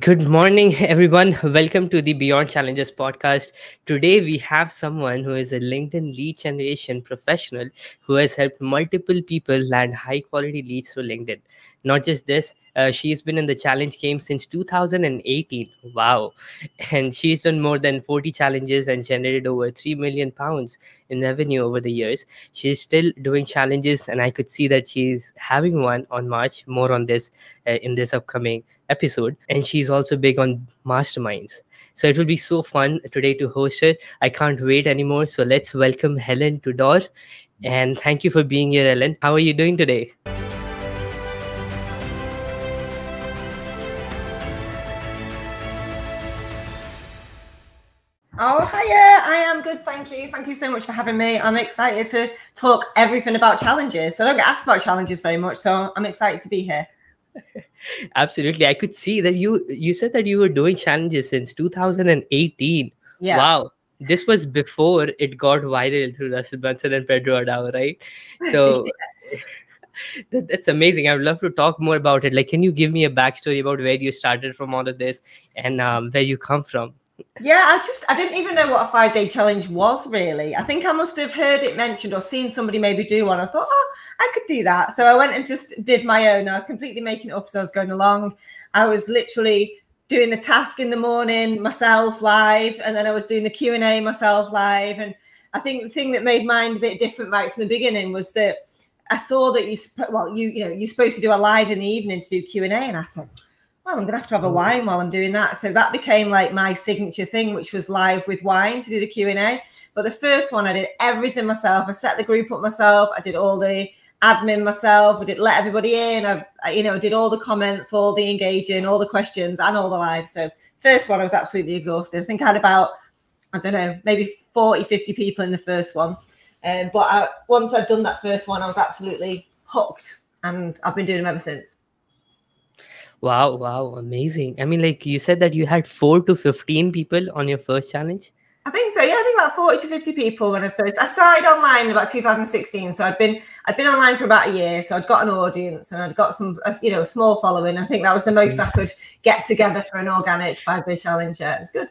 Good morning, everyone. Welcome to the Beyond Challenges podcast. Today, we have someone who is a LinkedIn lead generation professional who has helped multiple people land high quality leads through LinkedIn. Not just this, she's been in the challenge game since 2018. Wow. And she's done more than 40 challenges and generated over £3 million in revenue over the years. She's still doing challenges, and I could see that she's having one on March. More on this in this upcoming episode. And she's also big on masterminds, so it will be so fun today to host her. I can't wait anymore, so let's welcome Helen Tudor. And thank you for being here, Helen. How are you doing today? Oh, hiya. I am good. Thank you. Thank you so much for having me. I'm excited to talk everything about challenges. I don't get asked about challenges very much, so I'm excited to be here. Absolutely. I could see that you said that you were doing challenges since 2018. Yeah. Wow. This was before it got viral through Russell Brunson and Pedro Adao, right? So that's amazing. I would love to talk more about it. Like, can you give me a backstory about where you started from all of this and where you come from? Yeah, I didn't even know what a 5-day challenge was, really. I think I must have heard it mentioned or seen somebody maybe do one. I thought, oh, I could do that. So I went and just did my own. I was completely making it up as I was going along. I was literally doing the task in the morning myself live, and then I was doing the Q&A myself live. And I think the thing that made mine a bit different right from the beginning was that I saw that you're supposed to do a live in the evening to do Q&A, and I thought, well, I'm going to have a wine while I'm doing that. So that became like my signature thing, which was live with wine to do the Q&A. But the first one, I did everything myself. I set the group up myself. I did all the admin myself. I did let everybody in. I did all the comments, all the engaging, all the questions and all the live. So first one, I was absolutely exhausted. I think I had about, I don't know, maybe 40, 50 people in the first one. Once I'd done that first one, I was absolutely hooked, and I've been doing them ever since. Wow, amazing. I mean, like you said that you had 4 to 15 people on your first challenge. I think so. Yeah, I think about 40 to 50 people when I started online in about 2016. So I'd been online for about a year. So I'd got an audience and I'd got a small following. I think that was the most I could get together for an organic 5-day challenge. Yeah, it's good.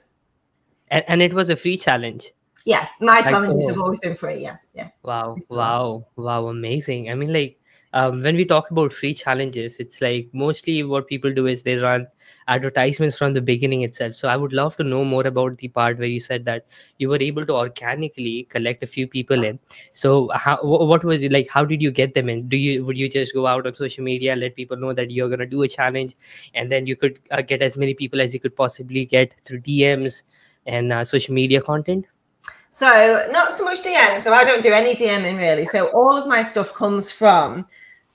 And it was a free challenge. Yeah, my challenges have always been free. Yeah. Wow, amazing. I mean, like, when we talk about free challenges, it's like mostly what people do is they run advertisements from the beginning itself. So I would love to know more about the part where you said that you were able to organically collect a few people in. So what was it like? How did you get them in? Would you just go out on social media, let people know that you're going to do a challenge, and then you could get as many people as you could possibly get through DMs and social media content? So not so much DM. So I don't do any DMing really. So all of my stuff comes from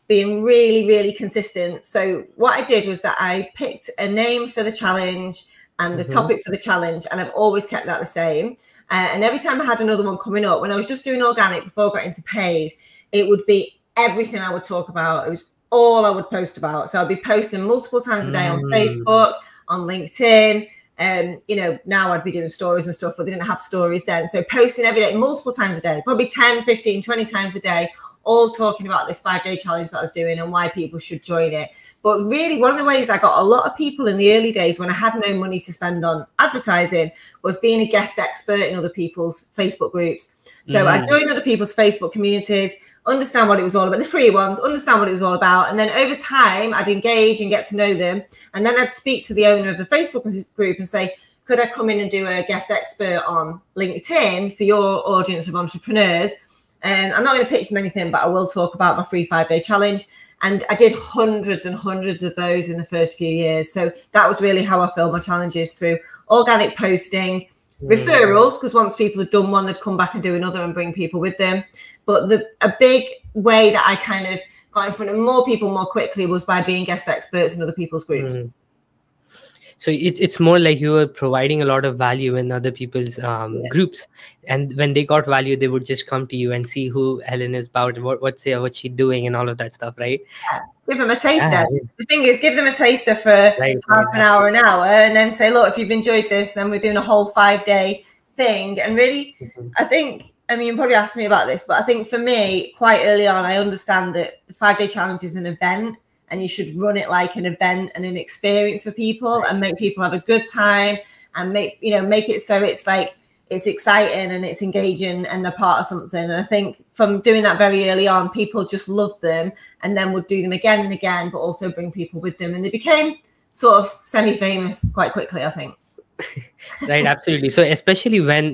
being really, really consistent. So what I did was that I picked a name for the challenge and the topic for the challenge, and I've always kept that the same. And every time I had another one coming up, when I was just doing organic before I got into paid, it would be everything I would talk about. It was all I would post about. So I'd be posting multiple times a day on Facebook, on LinkedIn. Now I'd be doing stories and stuff, but they didn't have stories then. So posting every day, multiple times a day, probably 10, 15, 20 times a day, all talking about this 5-day challenge that I was doing and why people should join it. But really, one of the ways I got a lot of people in the early days when I had no money to spend on advertising was being a guest expert in other people's Facebook groups. So I joined other people's Facebook communities, understand what it was all about, the free ones, understand what it was all about. And then over time, I'd engage and get to know them. And then I'd speak to the owner of the Facebook group and say, could I come in and do a guest expert on LinkedIn for your audience of entrepreneurs? And I'm not going to pitch them anything, but I will talk about my free 5-day challenge. And I did hundreds and hundreds of those in the first few years. So that was really how I filled my challenges, through organic posting, referrals, because once people had done one, they'd come back and do another and bring people with them. But a big way that I kind of got in front of more people more quickly was by being guest experts in other people's groups. So it's more like you were providing a lot of value in other people's groups, and when they got value, they would just come to you and see who Helen is about, what she's doing, and all of that stuff, right? Yeah. Give them a taster. The thing is, give them a taster for half an hour, and then say, look, if you've enjoyed this, then we're doing a whole 5-day thing. And really, I mean, you probably asked me about this, but I think for me, quite early on, I understand that the 5-day challenge is an event. and you should run it like an event and an experience for people, and make people have a good time, and make it so it's like it's exciting and it's engaging and they're part of something. And I think from doing that very early on, people just loved them and then would do them again and again, but also bring people with them. And they became sort of semi-famous quite quickly, I think. Right, absolutely. So especially when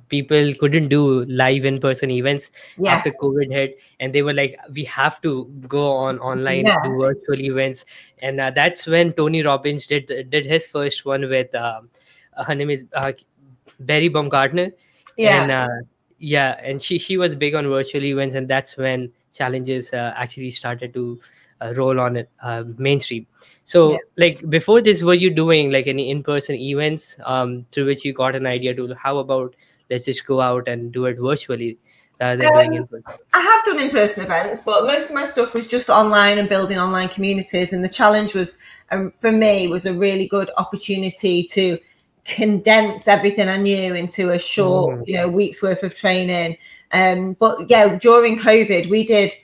people couldn't do live in-person events after COVID hit, and they were like, we have to go on online, do virtual events. And that's when Tony Robbins did his first one with her name is Barry Baumgartner. And she was big on virtual events, and that's when challenges actually started to roll on it mainstream. So like before this, were you doing like any in-person events through which you got an idea to how about let's just go out and do it virtually rather than doing in-person? I have done in-person events, but most of my stuff was just online and building online communities. And the challenge was, for me, was a really good opportunity to condense everything I knew into a short, week's worth of training. But yeah, during COVID, we did.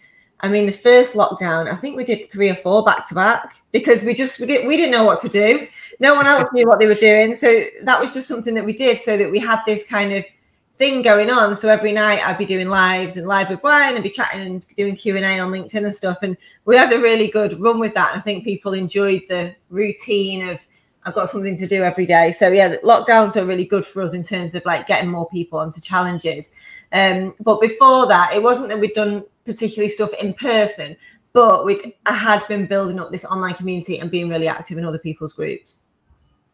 I mean, the first lockdown, I think we did 3 or 4 back to back because we didn't know what to do. No one else knew what they were doing. So that was just something that we did so that we had this kind of thing going on. So every night I'd be doing live with Brian and be chatting and doing Q&A on LinkedIn and stuff. And we had a really good run with that. And I think people enjoyed the routine of I've got something to do every day. So yeah, lockdowns are really good for us in terms of like getting more people onto challenges. But before that, it wasn't that we'd done particularly stuff in person, but I had been building up this online community and being really active in other people's groups.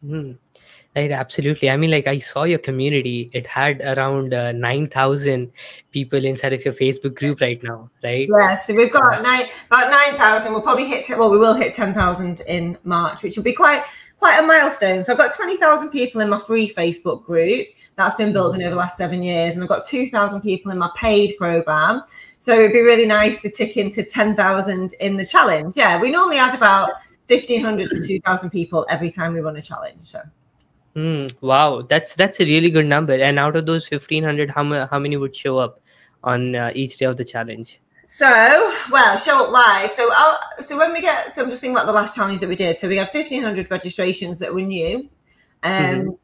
Right, absolutely. I mean, like I saw your community, it had around 9,000 people inside of your Facebook group right now, right? Yeah, so we've got about 9,000. We'll probably we will hit 10,000 in March, which will be quite a milestone. So I've got 20,000 people in my free Facebook group. That's been building over the last 7 years. And I've got 2,000 people in my paid program. So it'd be really nice to tick into 10,000 in the challenge. Yeah, we normally add about 1,500 to 2,000 people every time we run a challenge. So. Wow, that's a really good number. And out of those 1,500, how many would show up on each day of the challenge? So, show up live. So when we get, so I'm just thinking about the last challenge that we did. So we had 1,500 registrations that were new, and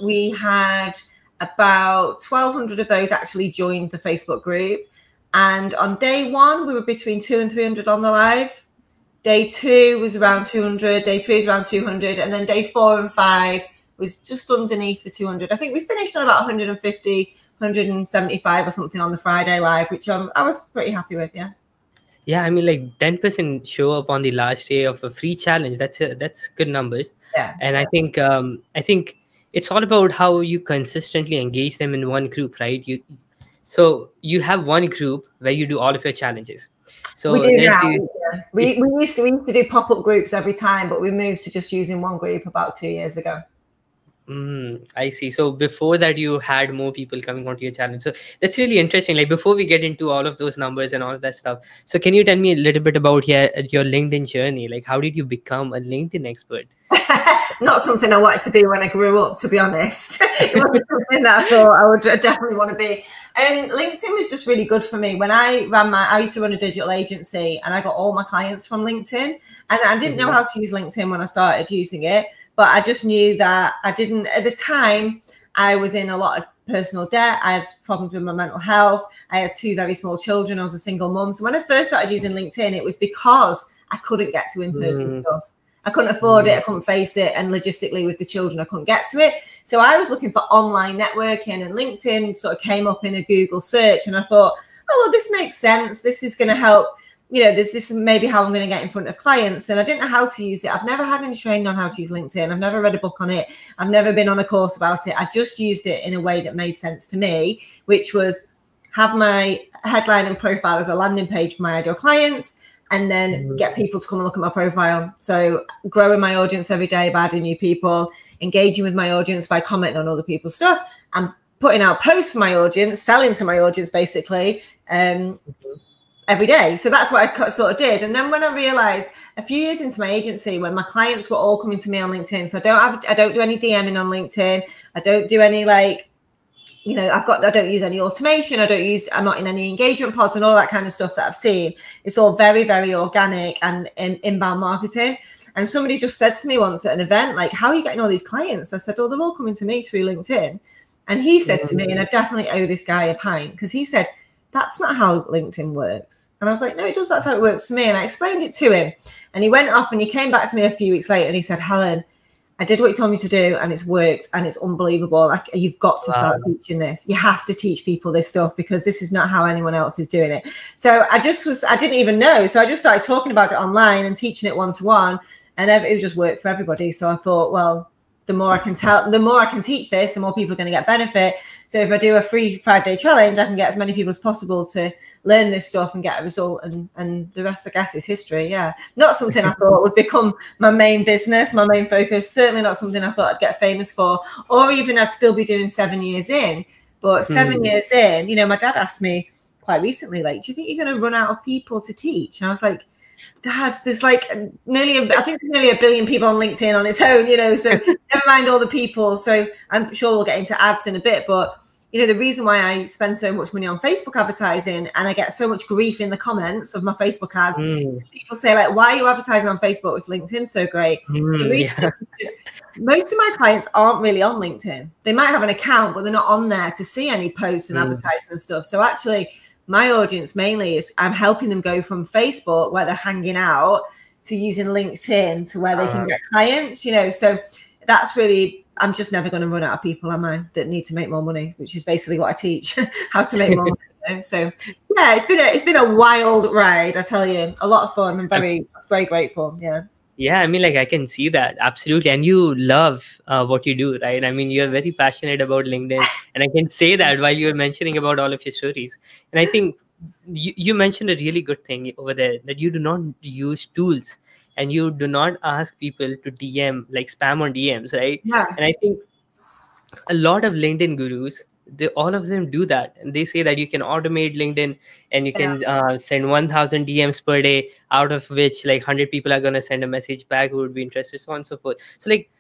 we had about 1,200 of those actually joined the Facebook group. And on day 1, we were between 200 and 300 on the live. Day 2 was around 200. Day 3 was around 200, and then day 4 and 5 was just underneath the 200. I think we finished on about 150. 175 or something on the Friday live, which I was pretty happy with. Yeah, I mean, like 10% show up on the last day of a free challenge. That's good numbers. And I think it's all about how you consistently engage them in one group, right? So you have one group where you do all of your challenges. So we do now. We used to do pop-up groups every time, but we moved to just using one group about 2 years ago. I see. So before that, you had more people coming onto your challenge. So that's really interesting. Like before we get into all of those numbers and all of that stuff, so can you tell me a little bit about your LinkedIn journey? Like how did you become a LinkedIn expert? Not something I wanted to be when I grew up, to be honest. It wasn't something that I thought I would definitely want to be. LinkedIn was just really good for me. When I used to run a digital agency and I got all my clients from LinkedIn, and I didn't know how to use LinkedIn when I started using it. But I just knew that at the time, I was in a lot of personal debt. I had problems with my mental health. I had 2 very small children. I was a single mum. So when I first started using LinkedIn, it was because I couldn't get to in-person stuff. I couldn't afford it. I couldn't face it. And logistically with the children, I couldn't get to it. So I was looking for online networking, and LinkedIn sort of came up in a Google search. And I thought, oh, well, this makes sense. This is going to help. This is maybe how I'm going to get in front of clients. And I didn't know how to use it. I've never had any training on how to use LinkedIn. I've never read a book on it. I've never been on a course about it. I just used it in a way that made sense to me, which was have my headline and profile as a landing page for my ideal clients, and then get people to come and look at my profile. So growing my audience every day by adding new people, engaging with my audience by commenting on other people's stuff, and putting out posts for my audience, selling to my audience, basically, every day. So that's what I sort of did. And then when I realized a few years into my agency, when my clients were all coming to me on LinkedIn, so I don't do any DMing on LinkedIn. I don't do any you know, I don't use any automation. I'm not in any engagement pods and all that kind of stuff that I've seen. It's all very, very organic and inbound marketing. And somebody just said to me once at an event, like, how are you getting all these clients? I said, oh, they're all coming to me through LinkedIn. And he said to me, and I definitely owe this guy a pint, because he said, that's not how LinkedIn works. And I was like, no, it does. That's how it works for me. And I explained it to him, and he went off and he came back to me a few weeks later and he said, Helen, I did what you told me to do and it's worked and it's unbelievable. Like, you've got to start teaching this. You have to teach people this stuff, because this is not how anyone else is doing it. So I didn't even know. So I just started talking about it online and teaching it one-to-one, and it just worked for everybody. So I thought, well, the more I can teach this, the more people are going to get benefit. So if I do a free 5-day challenge, I can get as many people as possible to learn this stuff and get a result. And the rest, I guess, is history. Yeah. Not something I thought would become my main business, my main focus. Certainly not something I thought I'd get famous for, or even I'd still be doing 7 years in. But 7 years in, you know, my dad asked me quite recently, like, do you think you're going to run out of people to teach? And I was like, Dad, there's like nearly a billion people on LinkedIn on its own, you know, so never mind all the people. So I'm sure we'll get into ads in a bit, but you know, the reason why I spend so much money on Facebook advertising and I get so much grief in the comments of my Facebook ads, people say like, why are you advertising on Facebook if LinkedIn's so great? Most of my clients aren't really on LinkedIn. They might have an account, but they're not on there to see any posts and advertising and stuff. So actually, my audience mainly is I'm helping them go from Facebook, where they're hanging out, to using LinkedIn, to where they can get clients, you know. So that's really, I'm just never going to run out of people, am I, that need to make more money, which is basically what I teach, how to make more money. You know? So yeah, it's been a wild ride, I tell you, a lot of fun. I'm very, very grateful. Yeah. Yeah, I mean, like, I can see that. Absolutely. And you love what you do, right? I mean, you're very passionate about LinkedIn. And I can say that while you were mentioning about all of your stories. And I think you mentioned a really good thing over there, that you do not use tools and you do not ask people to DM, like spam on DMs, right? Yeah. And I think a lot of LinkedIn gurus, all of them do that, and they say that you can automate LinkedIn and you can send 1,000 DMs per day, out of which like 100 people are going to send a message back who would be interested, so on and so forth. So like,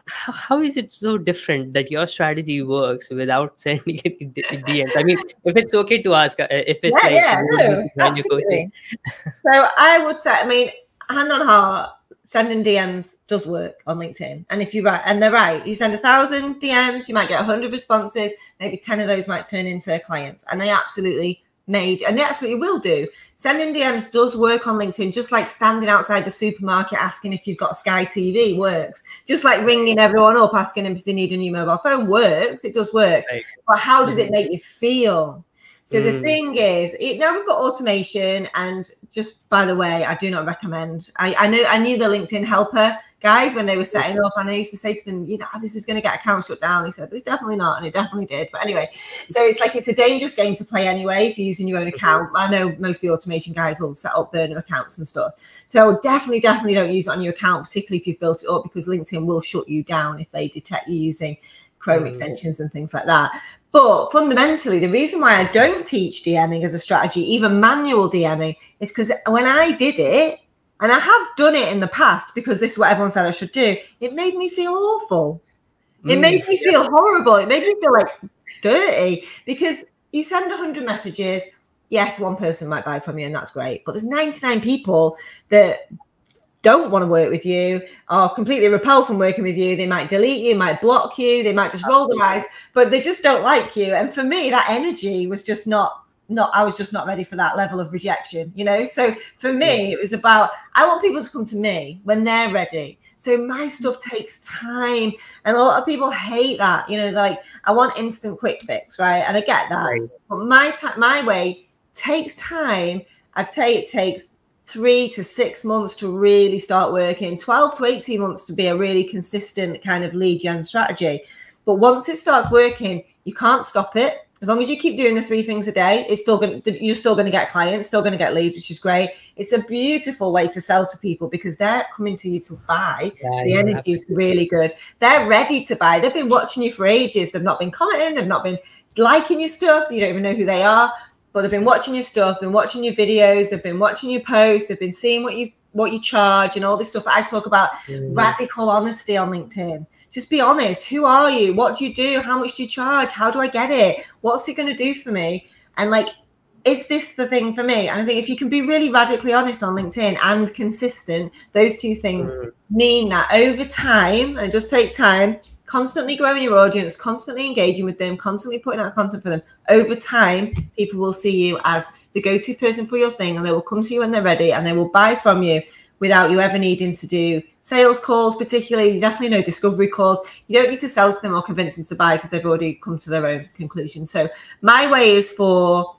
how is it so different that your strategy works without sending it DMs? I mean, if it's okay to ask, if it's absolutely. So I would say, I mean, hand on heart, sending DMs does work on LinkedIn. And if you write, and they're right, you send 1,000 DMs, you might get 100 responses, maybe 10 of those might turn into clients. And they absolutely will do. Sending DMs does work on LinkedIn, just like standing outside the supermarket asking if you've got Sky TV works. Just like ringing everyone up, asking them if they need a new mobile phone works. It does work. Right. But how does it make you feel? So the thing is, now we've got automation, and just by the way, I do not recommend. I knew the LinkedIn helper guys when they were setting up, and I used to say to them, this is going to get accounts shut down. They said, it's definitely not, and it definitely did. But anyway, so it's a dangerous game to play anyway if you're using your own account. I know most of the automation guys will set up burner accounts and stuff. So definitely don't use it on your account, particularly if you've built it up, because LinkedIn will shut you down if they detect you using Chrome extensions and things like that. But fundamentally, the reason why I don't teach DMing as a strategy, even manual DMing, is because when I did it, and I have done it in the past because this is what everyone said I should do, it made me feel awful. It made me feel horrible. It made me feel like dirty, because you send 100 messages. Yes, one person might buy from you, and that's great. But there's 99 people that don't want to work with you, are completely repelled from working with you. They might delete you, might block you, they might just roll their eyes, but they just don't like you. And for me, that energy was just not I was just not ready for that level of rejection, So for me, it was about, I want people to come to me when they're ready. So my stuff takes time, and a lot of people hate that, like, I want instant quick fix, right? And I get that, right. But my way takes time. I'd say it takes 3 to 6 months to really start working, 12 to 18 months to be a really consistent kind of lead gen strategy. But once it starts working, you can't stop it. As long as you keep doing the 3 things a day, you're still going to get clients, still going to get leads, which is great. It's a beautiful way to sell to people, because they're coming to you to buy. The energy is really good. They're ready to buy. They've been watching you for ages. They've not been commenting. They've not been liking your stuff. You don't even know who they are. But they've been watching your stuff, been watching your videos, they've been watching your posts, they've been seeing what you've what you charge and all this stuff. I talk about radical honesty on LinkedIn. Just be honest. Who are you? What do you do? How much do you charge? How do I get it? What's it going to do for me? And like, is this the thing for me? And I think if you can be really radically honest on LinkedIn and consistent, those two things mean that over time, and just take time, constantly growing your audience, constantly engaging with them, constantly putting out content for them, over time, people will see you as the go-to person for your thing, and they will come to you when they're ready, and they will buy from you without you ever needing to do sales calls, particularly, definitely no discovery calls. You don't need to sell to them or convince them to buy because they've already come to their own conclusion. So my way is for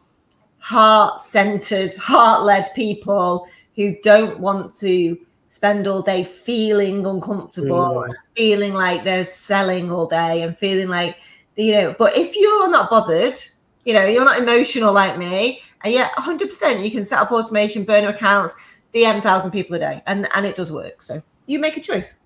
heart-centered, heart-led people who don't want to spend all day feeling uncomfortable, feeling like they're selling all day and feeling like, you know, but if you're not bothered, you know, you're not emotional like me, and yet 100% you can set up automation, burner accounts, DM 1,000 people a day, and it does work. So you make a choice.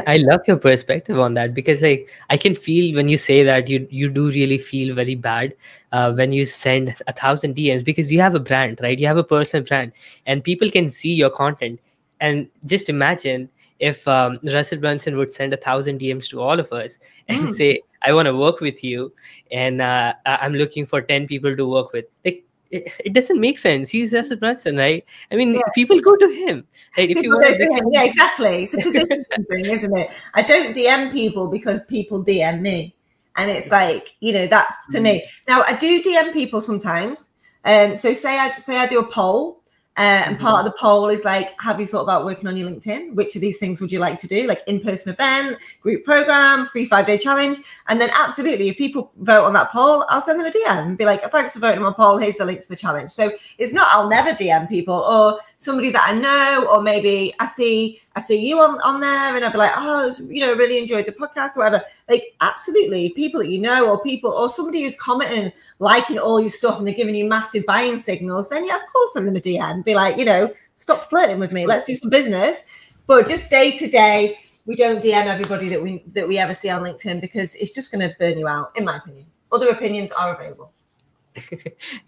I love your perspective on that, because like I can feel when you say that you do really feel very bad when you send 1,000 DMs, because you have a brand, right? You have a personal brand, and people can see your content. And just imagine if Russell Brunson would send 1,000 DMs to all of us and say, I want to work with you, and I'm looking for 10 people to work with. Like, it doesn't make sense. He's Russell Brunson, right? I mean, people go to him. Right? If people you want go to him. Yeah, exactly. It's a position thing, isn't it? I don't DM people because people DM me. And it's like, you know, that's to me. Now, I do DM people sometimes. So say I do a poll. And part of the poll is like, have you thought about working on your LinkedIn? Which of these things would you like to do? Like in-person event, group program, free 5-day challenge. And then absolutely, if people vote on that poll, I'll send them a DM and be like, thanks for voting on my poll. Here's the link to the challenge. So it's not, I'll never DM people, or somebody that I know, or maybe I see you on there and I'll be like, oh, you know, really enjoyed the podcast or whatever. Like, absolutely, people that you know, or somebody who's commenting, liking all your stuff, and they're giving you massive buying signals, then yeah, of course send them a DM. Be like, you know, stop flirting with me. Let's do some business. But just day to day, we don't DM everybody that we ever see on LinkedIn, because it's just going to burn you out, in my opinion. Other opinions are available.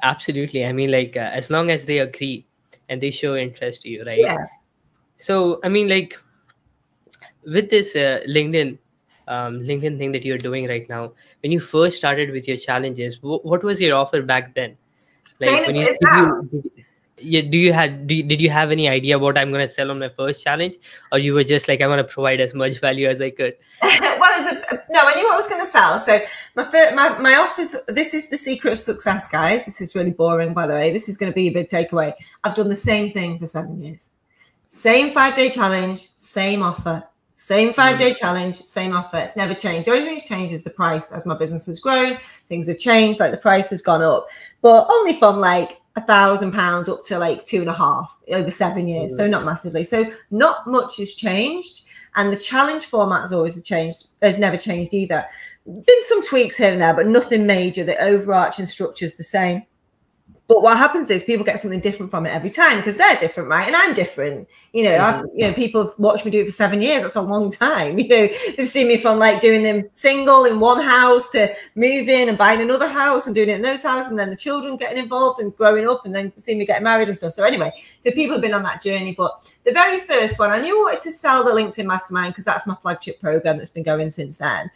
Absolutely. I mean, like, as long as they agree and they show interest to you, right? Yeah. So, I mean, like, with this LinkedIn thing that you're doing right now, when you first started with your challenges, what was your offer back then? Like, Same as now. did you have any idea what I'm going to sell on my first challenge, or you were just like, I want to provide as much value as I could? No, I knew what I was going to sell. So my offers, this is the secret of success, guys. This is really boring, by the way. This is going to be a big takeaway. I've done the same thing for 7 years. Same 5-day challenge, same offer. Same 5-day challenge, same offer. It's never changed. The only thing that's changed is the price. As my business has grown, things have changed. Like, the price has gone up, but only from like £1,000 up to like 2.5 over 7 years. So not massively. So not much has changed. And the challenge format has always changed. Has never changed either. Been some tweaks here and there, but nothing major. The overarching structure is the same. But what happens is people get something different from it every time, because they're different, right? And I'm different. You know, people have watched me do it for 7 years. That's a long time. You know, they've seen me from like doing them single in one house to moving and buying another house and doing it in those houses, and then the children getting involved and growing up, and then seeing me getting married and stuff. So anyway, so people have been on that journey. But the very first one, I knew I wanted to sell the LinkedIn Mastermind, because that's my flagship program that's been going since then.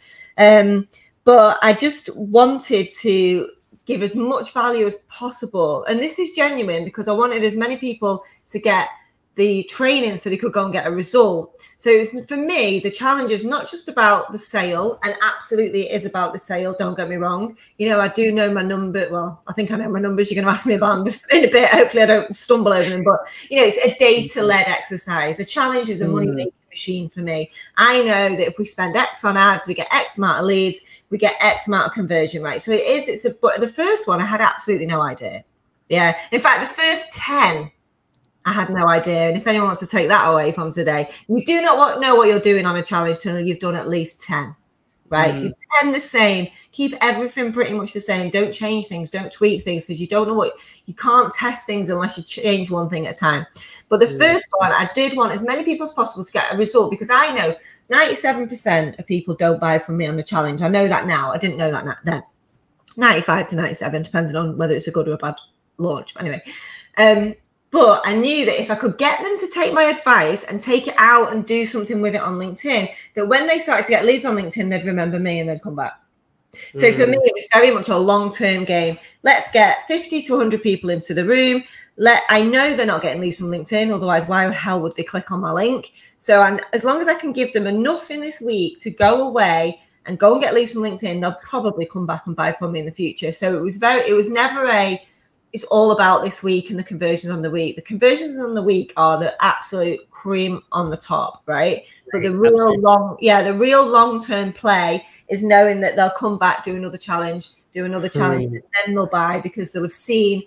But I just wanted to give as much value as possible. And this is genuine, because I wanted as many people to get the training so they could go and get a result. So for me, the challenge is not just about the sale, and absolutely it is about the sale. Don't get me wrong. You know, I do know my number. Well, I think I know my numbers. You're going to ask me about them in a bit. Hopefully I don't stumble over them. But, you know, it's a data-led exercise. The challenge is a money-making machine for me. I know that if we spend X on ads, we get X amount of leads, we get X amount of conversion rate. So but the first one, I had absolutely no idea. Yeah. In fact, the first 10, I had no idea. And if anyone wants to take that away from today, you do not know what you're doing on a challenge till you've done at least 10, right? So 10 the same. Keep everything pretty much the same. Don't change things. Don't tweak things, because you don't know you can't test things unless you change one thing at a time. But the first one, I did want as many people as possible to get a result, because I know 97% of people don't buy from me on the challenge. I know that now. I didn't know that then. 95 to 97, depending on whether it's a good or a bad launch. But anyway, But I knew that if I could get them to take my advice and take it out and do something with it on LinkedIn, that when they started to get leads on LinkedIn, they'd remember me and they'd come back. So for me, it was very much a long-term game. Let's get 50 to 100 people into the room. I know they're not getting leads from LinkedIn. Otherwise, why the hell would they click on my link? So as long as I can give them enough in this week to go away and go and get leads from LinkedIn, they'll probably come back and buy from me in the future. So it was never it's all about this week and the conversions on the week. The conversions on the week are the absolute cream on the top, right? But the real long-term play is knowing that they'll come back, do another challenge, and then they'll buy because they'll have seen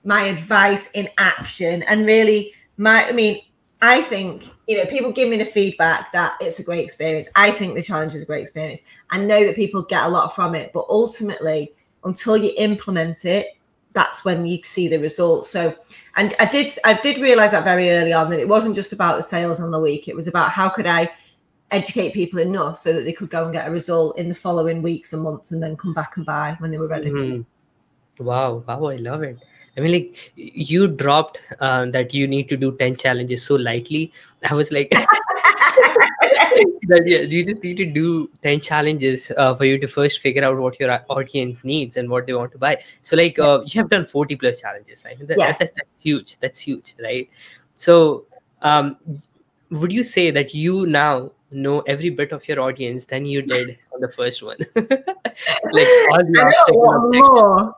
my advice in action. And really, I think, people give me the feedback that it's a great experience. I think the challenge is a great experience. I know that people get a lot from it, but ultimately, until you implement it, that's when you see the results. So, and I did realize that very early on, that it wasn't just about the sales on the week. It was about how could I educate people enough so that they could go and get a result in the following weeks and months and then come back and buy when they were ready. Wow, I love it. I mean, like, you dropped that you need to do 10 challenges so lightly. I was like, you just need to do 10 challenges for you to first figure out what your audience needs and what they want to buy. So like, you have done 40 plus challenges. I mean, that's huge. That's huge, right? So would you say that you now know every bit of your audience than you did on the first one? Like all the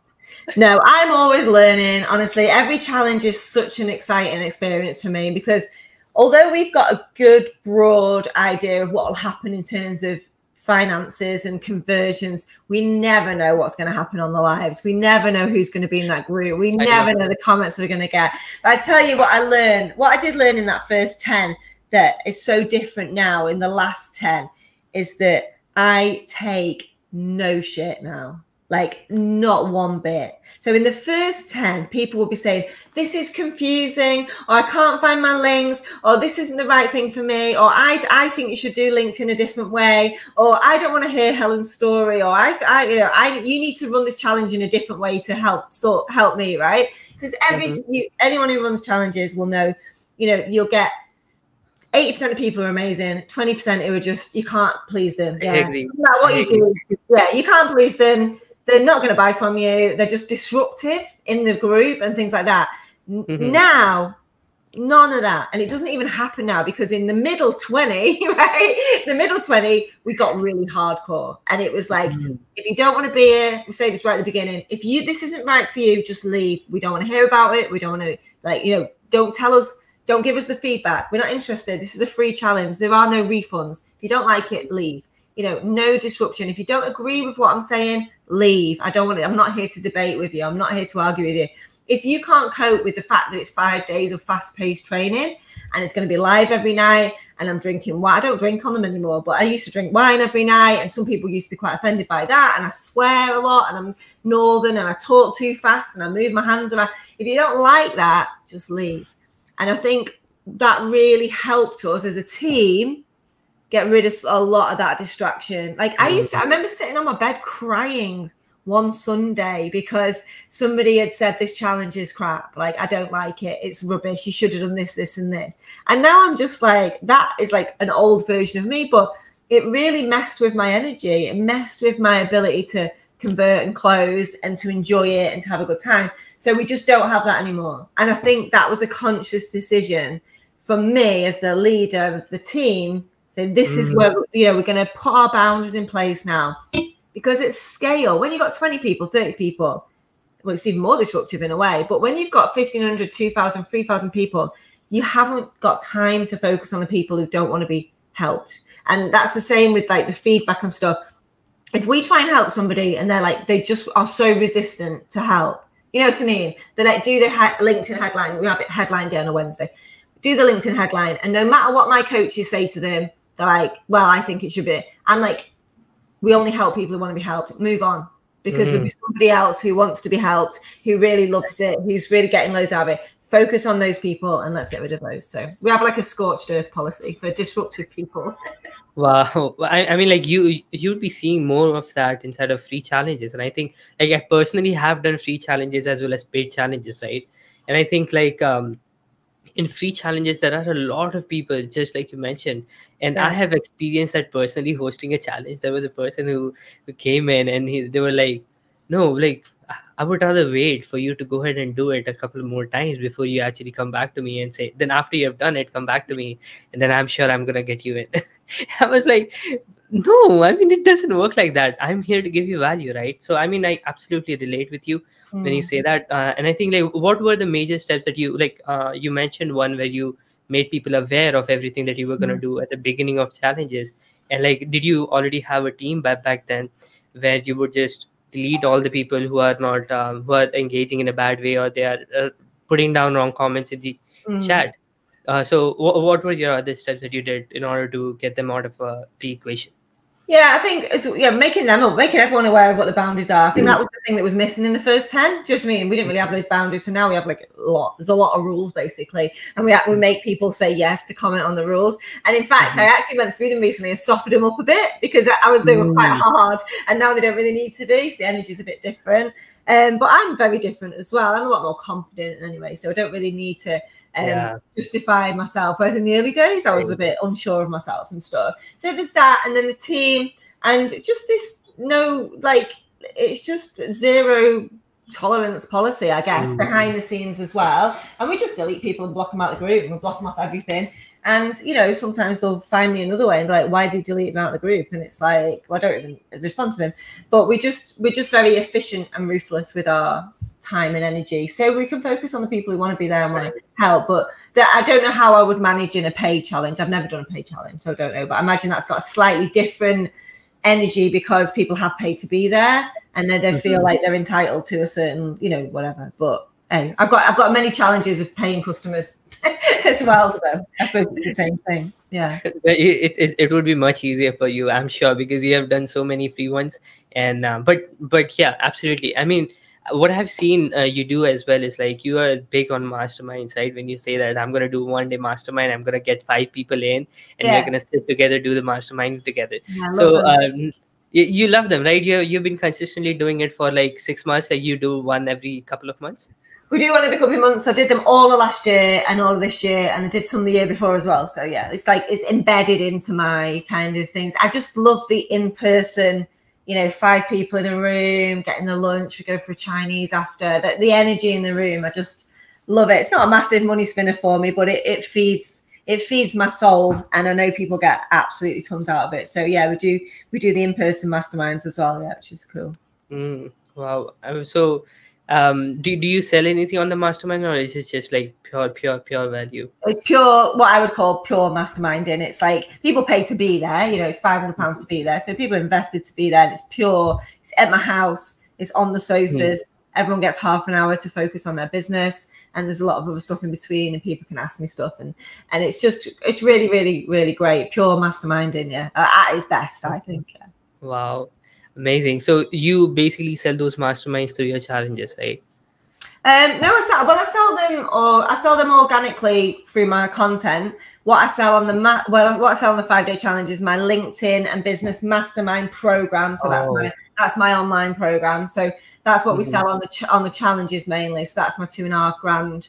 No, I'm always learning. Honestly, every challenge is such an exciting experience for me because although we've got a good broad idea of what will happen in terms of finances and conversions, we never know what's going to happen on the lives. We never know who's going to be in that group. We never know the comments we're going to get. But I tell you what I learned, what I did learn in that first 10 that is so different now in the last 10 is that I take no shit now. Like not one bit. So in the first 10, people will be saying, this is confusing, or I can't find my links, or this isn't the right thing for me, or I think you should do LinkedIn a different way, or I don't want to hear Helen's story, or you need to run this challenge in a different way to help me, right? Because anyone who runs challenges will know, you'll get 80% of people are amazing, 20% who are just, you can't please them. Yeah. No matter what you do, you can't please them. They're not going to buy from you. They're just disruptive in the group and things like that. Now, none of that. And it doesn't even happen now because in the middle 20, right? The middle 20, we got really hardcore. And it was like, if you don't want to be here, we'll say this right at the beginning. If this isn't right for you, just leave. We don't want to hear about it. We don't want to, don't tell us. Don't give us the feedback. We're not interested. This is a free challenge. There are no refunds. If you don't like it, leave. No disruption. If you don't agree with what I'm saying, leave. I'm not here to debate with you. I'm not here to argue with you. If you can't cope with the fact that it's 5 days of fast-paced training and it's going to be live every night and I'm drinking wine. I don't drink on them anymore, but I used to drink wine every night and some people used to be quite offended by that and I swear a lot and I'm northern and I talk too fast and I move my hands around. If you don't like that, just leave. And I think that really helped us as a team get rid of a lot of that distraction. Like I remember sitting on my bed crying one Sunday because somebody had said this challenge is crap. Like, I don't like it. It's rubbish. You should have done this, this, and this. And now I'm just like, that is like an old version of me, but it really messed with my energy. It messed with my ability to convert and close and to enjoy it and to have a good time. So we just don't have that anymore. And I think that was a conscious decision for me as the leader of the team. So this is where, we're going to put our boundaries in place now because it's scale. When you've got 20 people, 30 people, well, it's even more disruptive in a way. But when you've got 1,500, 2,000, 3,000 people, you haven't got time to focus on the people who don't want to be helped. And that's the same with like the feedback and stuff. If we try and help somebody and they're like, they just are so resistant to help, you know what I mean? They like do the LinkedIn headline. We have it headline day on a Wednesday. Do the LinkedIn headline. And no matter what my coaches say to them, they're like, well, I think it should be. I'm like, we only help people who want to be helped. Move on. Because there'll be somebody else who wants to be helped, who really loves it, who's really getting loads out of it. Focus on those people and let's get rid of those. So we have like a scorched earth policy for disruptive people. Wow. I mean, like you'd be seeing more of that inside of free challenges. And I think like I personally have done free challenges as well as paid challenges, right? And I think like in free challenges there are a lot of people, just like you mentioned, and I Yeah. have experienced that personally. Hosting a challenge, there was a person who came in and they were like, no, like I would rather wait for you to go ahead and do it a couple more times before you actually come back to me and say, then after you have done it, come back to me, and then I'm sure I'm gonna get you in. I was like, no, I mean, it doesn't work like that. I'm here to give you value, right? So I mean, I absolutely relate with you when you Mm. say that. And I think like, what were the major steps that you like? You mentioned one where you made people aware of everything that you were going to Mm. do at the beginning of challenges. And like, did you already have a team back then where you would just delete all the people who are not who are engaging in a bad way, or they are putting down wrong comments in the Mm. chat? So what were your other steps that you did in order to get them out of the equation? Yeah, I think making them up, making everyone aware of what the boundaries are. I think that was the thing that was missing in the first 10. Do you know what I mean? We didn't really have those boundaries. So now we have like a lot. There's a lot of rules basically. And we make people say yes to comment on the rules. And in fact, I actually went through them recently and softened them up a bit because they were quite hard and now they don't really need to be. So the energy is a bit different. But I'm very different as well. I'm a lot more confident anyway. So I don't really need to justify myself, whereas in the early days I was a bit unsure of myself and stuff. So there's that, and then the team, and just this it's just zero tolerance policy, I guess, behind the scenes as well. And we just delete people and block them out of the group, and we block them off everything. And sometimes they'll find me another way and be like, why did you delete them out of the group? And it's like, well, I don't even respond to them. But we're just very efficient and ruthless with our time and energy, so we can focus on the people who want to be there and want to help. But I don't know how I would manage in a paid challenge. I've never done a paid challenge, so I don't know, but I imagine that's got a slightly different energy because people have paid to be there and then they feel like they're entitled to a certain whatever. But hey, I've got many challenges of paying customers as well, so I suppose it's the same thing. Yeah, it would be much easier for you, I'm sure, because you have done so many free ones. And but yeah, absolutely. I mean, what I've seen you do as well is like, you are big on masterminds, right? When you say that I'm going to do one day mastermind, I'm going to get 5 people in and we're going to sit together, do the mastermind together. So you love them, right? You've been consistently doing it for like 6 months. Like you do one every couple of months. We do one every couple of months. I did them all of last year and all of this year, and I did some the year before as well. So yeah, it's like it's embedded into my kind of things. I just love the in-person, 5 people in a room, getting the lunch, we go for a Chinese after. The energy in the room, I just love it. It's not a massive money spinner for me, but it feeds my soul, and I know people get absolutely tons out of it. So yeah, we do the in-person masterminds as well, yeah, which is cool. Wow. So do you sell anything on the mastermind, or is it just like pure value? It's pure, what I would call pure masterminding. It's like people pay to be there, it's £500 to be there, so people invested to be there, and it's pure. It's at my house, it's on the sofas. Everyone gets half an hour to focus on their business, and there's a lot of other stuff in between, and people can ask me stuff, and it's really, really, really great. Pure masterminding, yeah, at its best, I think. Yeah. Wow, amazing. So you basically sell those masterminds through your challenges, right? No, I sell them organically through my content. What I sell on the 5-day challenge is my LinkedIn and business mastermind program. So that's my online program. So that's what we sell on the challenges mainly. So that's my $2,500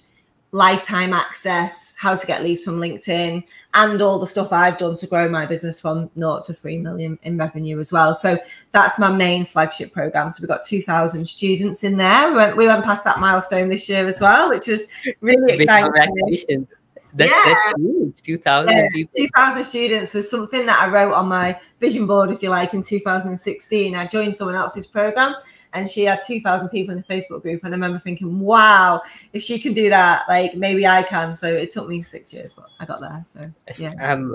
lifetime access, how to get leads from LinkedIn, and all the stuff I've done to grow my business from 0 to 3 million in revenue as well. So that's my main flagship program. So we've got 2,000 students in there. We went past that milestone this year as well, which was really exciting. Congratulations. That's huge. 2,000 people. 2,000 students was something that I wrote on my vision board, if you like, in 2016. I joined someone else's program, and she had 2,000 people in the Facebook group. And I remember thinking, wow, if she can do that, like maybe I can. So it took me 6 years, but I got there. So yeah.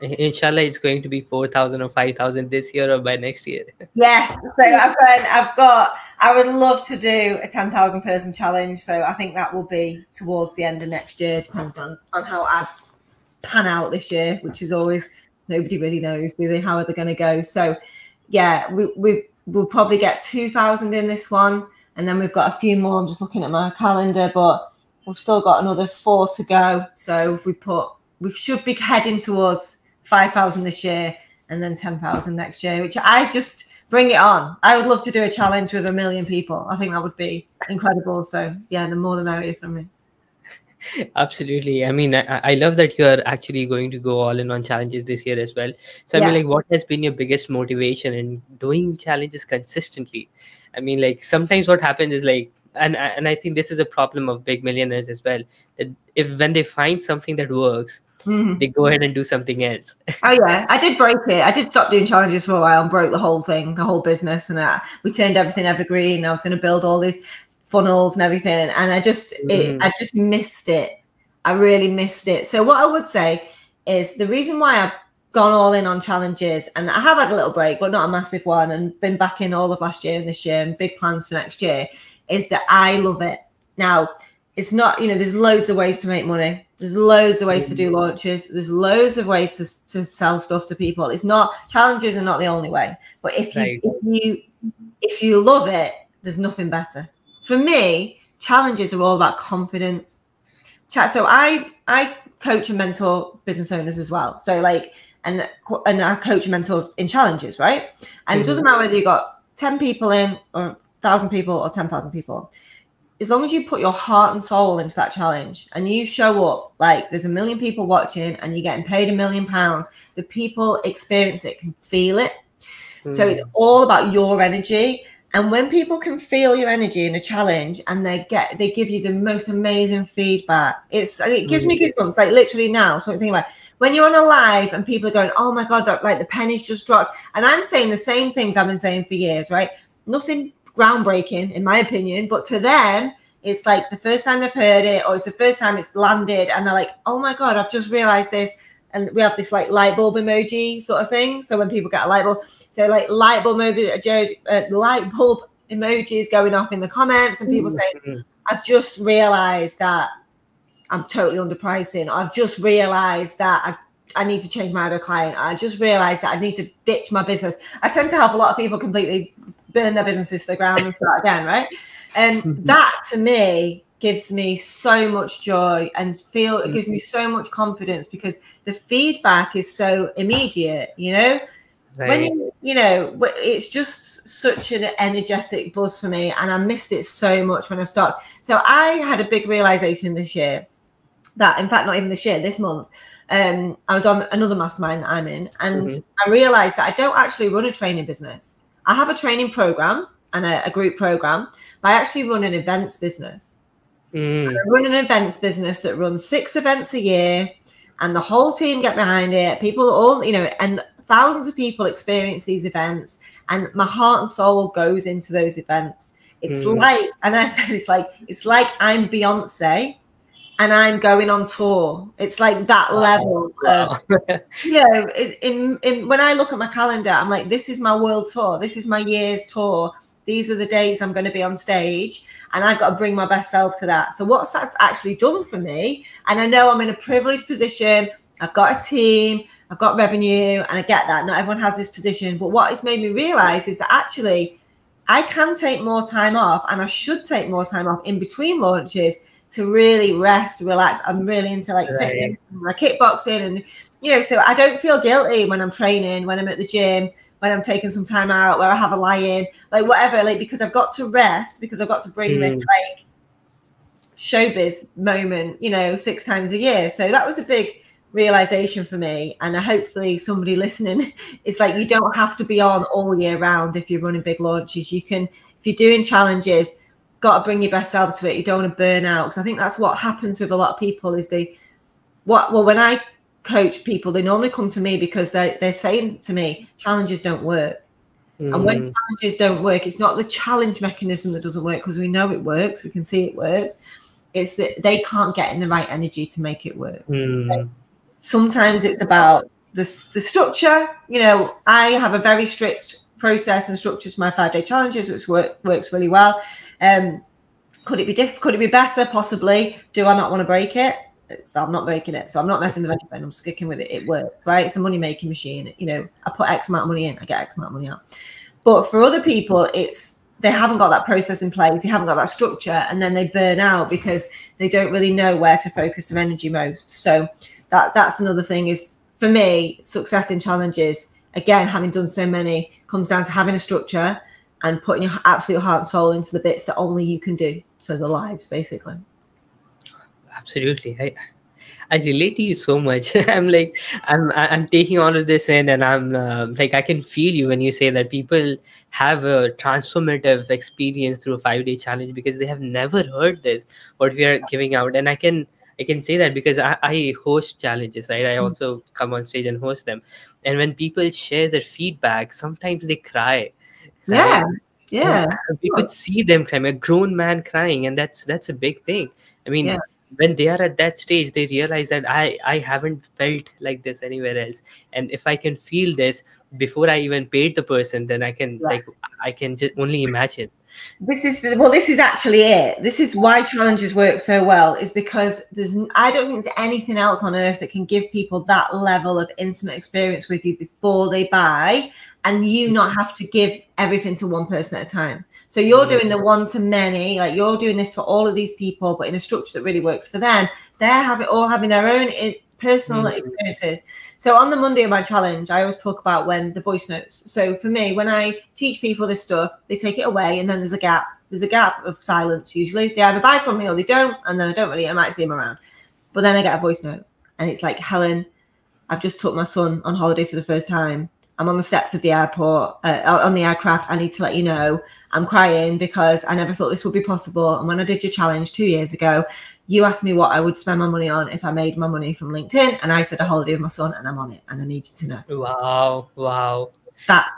Inshallah, it's going to be 4,000 or 5,000 this year or by next year. Yes. So I would love to do a 10,000 person challenge. So I think that will be towards the end of next year, depending on how ads pan out this year, which is always, nobody really knows, do they? How are they going to go? So yeah, we'll probably get 2,000 in this one, and then we've got a few more. I'm just looking at my calendar, but we've still got another 4 to go. So if we should be heading towards 5,000 this year, and then 10,000 next year, which I just bring it on. I would love to do a challenge with 1 million people. I think that would be incredible. So yeah, the more the merrier for me. Absolutely. I mean, I love that you are actually going to go all in on challenges this year as well. So, I mean, Yeah. like, what has been your biggest motivation in doing challenges consistently? I mean, like, sometimes what happens is like, and I think this is a problem of big millionaires as well, that if when they find something that works, Mhm. they go ahead and do something else. Oh yeah, I did break it. I did stop doing challenges for a while and broke the whole thing, the whole business, and we turned everything evergreen. I was going to build all these funnels and everything, and I just missed it. I really missed it. So what I would say is the reason why I've gone all in on challenges, and I have had a little break, but not a massive one, and been back in all of last year and this year, and big plans for next year, is that I love it. Now, it's not, there's loads of ways to make money. There's loads of ways to do launches. There's loads of ways to sell stuff to people. It's not, challenges are not the only way. But if you love it, there's nothing better. For me, challenges are all about confidence. So I coach and mentor business owners as well. So like, and I coach and mentor in challenges, right? And it doesn't matter whether you got 10 people in or 1,000 people or 10,000 people. As long as you put your heart and soul into that challenge and you show up, like there's 1 million people watching and you're getting paid £1 million, the people experience it, can feel it. So it's all about your energy. And when people can feel your energy in a challenge and they give you the most amazing feedback, it gives me goosebumps, like literally now. So think about when you're on a live and people are going, oh my God, like the pennies just dropped. And I'm saying the same things I've been saying for years, right? Nothing groundbreaking in my opinion, but to them it's like the first time they've heard it, or it's the first time it's landed, and they're like, oh my God, I've just realized this. And we have this like light bulb emoji sort of thing. So when people get a light bulb, so like light bulb emojis going off in the comments, and people say, I've just realized that I'm totally underpricing. I've just realized that I need to change my other client. I just realized that I need to ditch my business. I tend to help a lot of people completely burn their businesses to the ground and start again, right? And that to me gives me so much joy and it gives me so much confidence, because the feedback is so immediate, when it's just such an energetic buzz for me, and I missed it so much when I started. So I had a big realization this year that, in fact, not even this year, this month, I was on another mastermind that I'm in, and I realized that I don't actually run a training business. I have a training program and a group program, but I actually run an events business. I run an events business that runs 6 events a year, and the whole team get behind it. People all, and thousands of people experience these events, and my heart and soul goes into those events. It's like, and I said, it's like I'm Beyonce and I'm going on tour. It's like that level of, when I look at my calendar, I'm like, this is my world tour. This is my year's tour. These are the days I'm going to be on stage, and I've got to bring my best self to that. So what's that's actually done for me? And I know I'm in a privileged position. I've got a team, I've got revenue, and I get that. Not everyone has this position. But what it's made me realize is that actually I can take more time off, and I should take more time off in between launches to really rest, relax. I'm really into like fitness, my kickboxing, and so I don't feel guilty when I'm training, when I'm at the gym, when I'm taking some time out, where I have a lie-in, like whatever, like, because I've got to rest, because I've got to bring this like showbiz moment, 6 times a year. So that was a big realization for me, and hopefully somebody listening is like, you don't have to be on all year round if you're running big launches. You can, if you're doing challenges, got to bring your best self to it. You don't want to burn out, because I think that's what happens with a lot of people is when I coach people, they normally come to me because they're saying to me, challenges don't work. And when challenges don't work, it's not the challenge mechanism that doesn't work, because we know it works, we can see it works. It's that they can't get in the right energy to make it work. So sometimes it's about the structure. I have a very strict process and structure to my 5-day challenges, which works really well. Could it be different? Could it be better? Possibly. Do I not want to break it? I'm not breaking it. So I'm not messing with anything. I'm sticking with it. It works, right? It's a money-making machine. I put X amount of money in, I get X amount of money out. But for other people, they haven't got that process in place. They haven't got that structure, and then they burn out because they don't really know where to focus their energy most. So that's another thing is, for me, success in challenges, again, having done so many, comes down to having a structure and putting your absolute heart and soul into the bits that only you can do. So the lives, basically. Absolutely. I relate to you so much. I'm like, I'm taking all of this in, and I'm like, I can feel you when you say that people have a transformative experience through a 5 day challenge because they have never heard this what we are giving out. And I can say that because I host challenges, right? I also come on stage and host them, and when people share their feedback, sometimes they cry, Yeah, right? And yeah, of we could course. see them crying, a grown man crying, and that's a big thing. I mean, Yeah, when they are at that stage, they realize that I haven't felt like this anywhere else, and if I can feel this before I even paid the person, then I can, yeah. like, I can just only imagine. This is actually it. This is why challenges work so well, is because I don't think there's anything else on earth that can give people that level of intimate experience with you before they buy, and you not have to give everything to one person at a time. So you're Mm, doing the one to many, like you're doing this for all of these people, but in a structure that really works for them. They're having their own personal mm, experiences. So on the Monday of my challenge, I always talk about when the voice notes. So for me, when I teach people this stuff, they take it away, and then there's a gap. There's a gap of silence. Usually, they either buy from me or they don't, and then I might see them around. But then I get a voice note, and it's like, Helen, I've just took my son on holiday for the first time. I'm on the steps of the airport, on the aircraft. I need to let you know I'm crying because I never thought this would be possible. And when I did your challenge 2 years ago, you asked me what I would spend my money on if I made my money from LinkedIn. And I said a holiday with my son, and I'm on it. And I need you to know. wow, wow. That's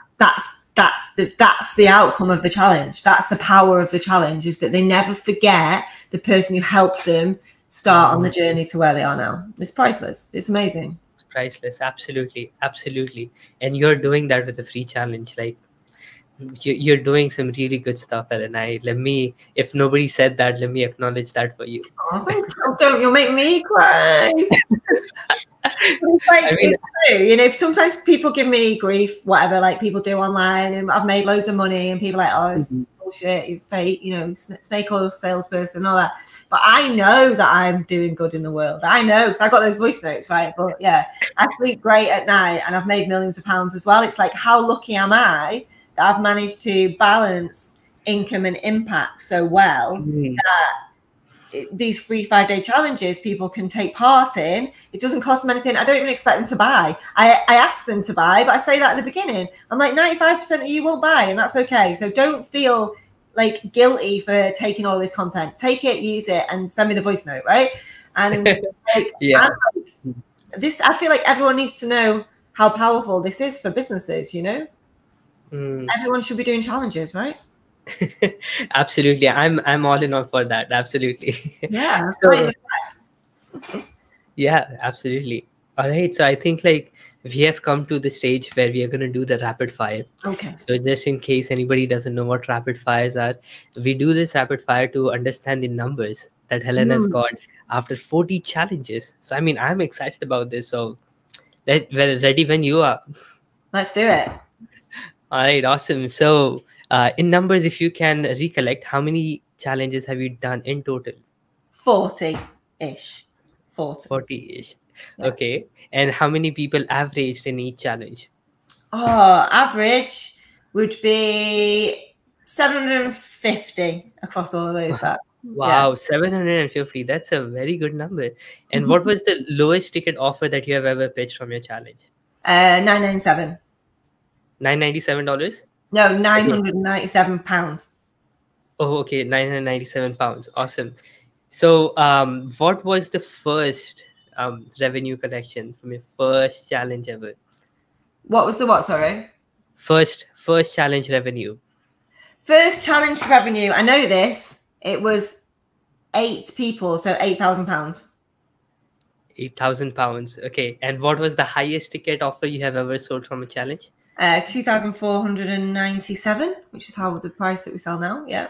the outcome of the challenge. That's the power of the challenge, is that they never forget the person who helped them start on the journey to where they are now. It's priceless. It's amazing. Priceless, absolutely, absolutely. And you're doing that with a free challenge, like, you're doing some really good stuff, Ellen. Let me, if nobody said that, let me acknowledge that for you. Oh, thank you. Oh, don't, you'll make me cry. It's like, I mean, it's true, you know. Sometimes people give me grief, whatever, like people do online, and I've made loads of money, and people are like, oh, it's bullshit, you're fake, you know, snake oil salesperson, all that. But I know that I'm doing good in the world. I know, because I got those voice notes, right? But yeah, I sleep great at night, and I've made millions of pounds as well. It's like, how lucky am I that I've managed to balance income and impact so well that these free 5 day challenges people can take part in. It doesn't cost them anything. I don't even expect them to buy. I ask them to buy, but I say that at the beginning. I'm like, 95% of you won't buy, and that's okay. So don't feel like guilty for taking all this content. Take it, use it, and send me the voice note, right? And like, yeah. I feel like everyone needs to know how powerful this is for businesses, you know? Everyone should be doing challenges, right? Absolutely, I'm all in all for that. Absolutely. Yeah. So yeah, absolutely. All right, so I think, like, we have come to the stage where we are going to do the rapid fire. Okay. So just in case anybody doesn't know what rapid fires are, we do this rapid fire to understand the numbers that Helen has got after 40 challenges. So I mean, I'm excited about this. So we're ready when you are. Let's do it. All right, awesome. So in numbers, if you can recollect, how many challenges have you done in total? 40-ish. 40. 40-ish. Yeah. Okay. And how many people averaged in each challenge? Oh, average would be 750 across all of those. That. Wow, Yeah. 750. That's a very good number. And what was the lowest ticket offer that you have ever pitched from your challenge? 997. $997? No, £997. Oh, okay. £997. Awesome. So, what was the first revenue collection from your first challenge ever? What was the what, sorry? First challenge revenue. First challenge revenue, I know this. It was 8 people, so £8,000. £8,000. Okay. And what was the highest ticket offer you have ever sold from a challenge? 2,497, which is how the price that we sell now. Yeah.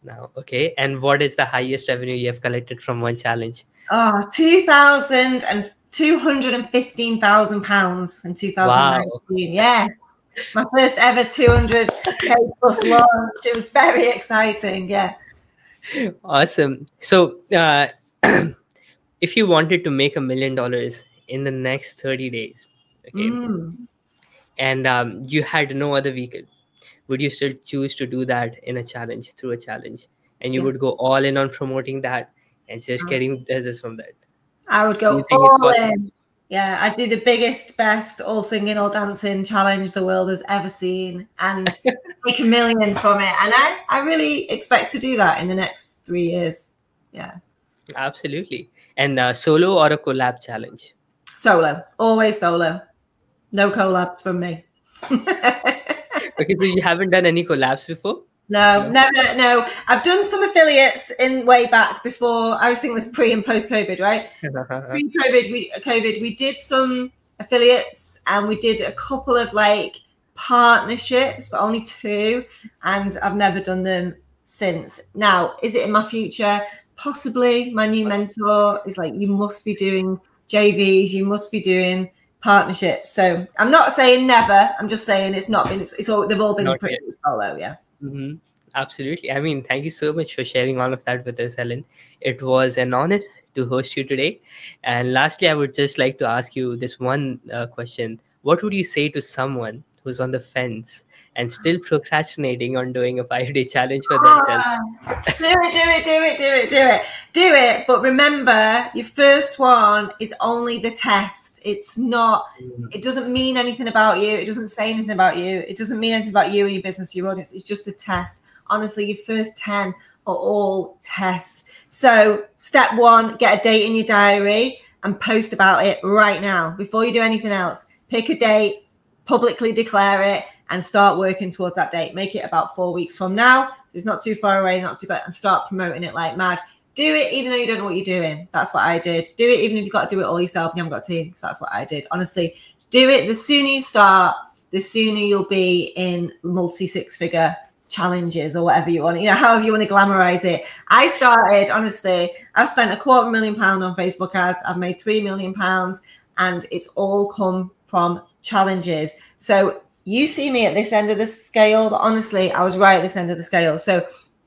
Now, okay. And what is the highest revenue you have collected from one challenge? Oh, £215,000 in 2019. Wow. Yes. My first ever 200K plus launch. It was very exciting. Yeah. Awesome. So, if you wanted to make $1 million in the next 30 days, okay, and you had no other vehicle, would you still choose to do that in a challenge, through a challenge? And you would go all in on promoting that and just getting business from that? I would Do you go think it's all possible? in. Yeah, I'd do the biggest, best all singing, all dancing challenge the world has ever seen and make $1 million from it. And I really expect to do that in the next 3 years. Yeah. Absolutely. And solo or a collab challenge? Solo, always solo. No collabs from me. Okay, so you haven't done any collabs before? No, never. No, I've done some affiliates in way back before. I was thinking this pre and post COVID, right? Pre-COVID, we did some affiliates and we did a couple of like partnerships, but only 2, and I've never done them since. Now, is it in my future? Possibly. My new mentor is like, you must be doing JVs, you must be doing partnerships. So I'm not saying never. I'm just saying it's not been. It's all they've all been Not pretty yet. solo. Yeah. Mm-hmm. Absolutely. I mean, thank you so much for sharing all of that with us, Helen. It was an honor to host you today. And lastly, I would just like to ask you this one question. What would you say to someone who's on the fence and still procrastinating on doing a 5-day challenge for themselves? Do it. But remember, your first one is only the test. It's not, it doesn't mean anything about you. It doesn't say anything about you. It doesn't mean anything about you and your business, your audience. It's just a test. Honestly, your first 10 are all tests. So step 1, get a date in your diary and post about it right now. Before you do anything else, pick a date, publicly declare it, and start working towards that date. Make it about 4 weeks from now. So it's not too far away, not too bad, and start promoting it like mad. Do it even though you don't know what you're doing. That's what I did. Do it even if you've got to do it all yourself and you haven't got a team, because that's what I did. Honestly, do it. The sooner you start, the sooner you'll be in multi-6-figure challenges or whatever you want, however you want to glamorize it. I started, honestly, I've spent £250,000 on Facebook ads. I've made £3 million, and it's all come from challenges. So you see me at this end of the scale, but honestly, I was right at this end of the scale. So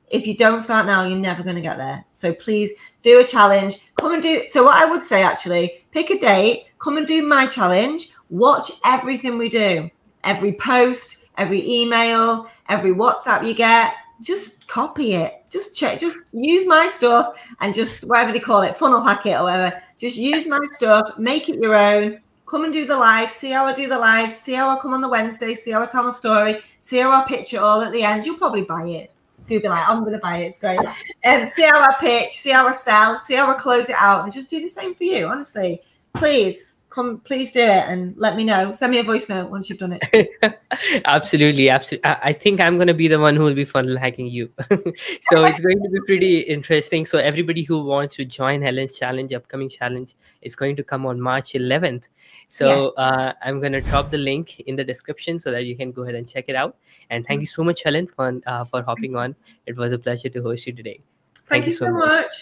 if you don't start now, you're never going to get there. So please do a challenge. Come and do. So what I would say, actually, pick a date, come and do my challenge. Watch everything we do. Every post, every email, every WhatsApp you get, just copy it. Just check, just use my stuff and just whatever they call it, funnel hack it or whatever. Just use my stuff, make it your own. Come and do the live, see how I do the live, see how I come on the Wednesday, see how I tell my story, see how I pitch it all at the end. You'll probably buy it. You'll be like, I'm going to buy it. It's great. See how I pitch, see how I sell, see how I close it out, and just do the same for you. Honestly, please come, please do it and let me know. Send me a voice note once you've done it. Absolutely. I think I'm going to be the one who will be funnel hacking you. So it's going to be pretty interesting. So everybody who wants to join Helen's challenge, upcoming challenge, is going to come on March 11th. So yes. I'm going to drop the link in the description so that you can go ahead and check it out. And thank you so much, Helen, for hopping on. It was a pleasure to host you today. Thank you so much.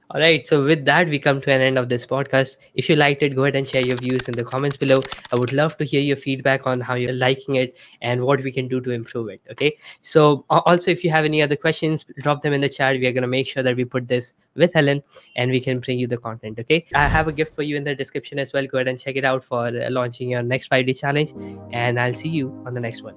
All right. So with that, we come to an end of this podcast. If you liked it, go ahead and share your views in the comments below. I would love to hear your feedback on how you're liking it and what we can do to improve it. Okay. So also, if you have any other questions, drop them in the chat. We are going to make sure that we put this with Helen and we can bring you the content. Okay. I have a gift for you in the description as well. Go ahead and check it out for launching your next 5-day challenge. And I'll see you on the next one.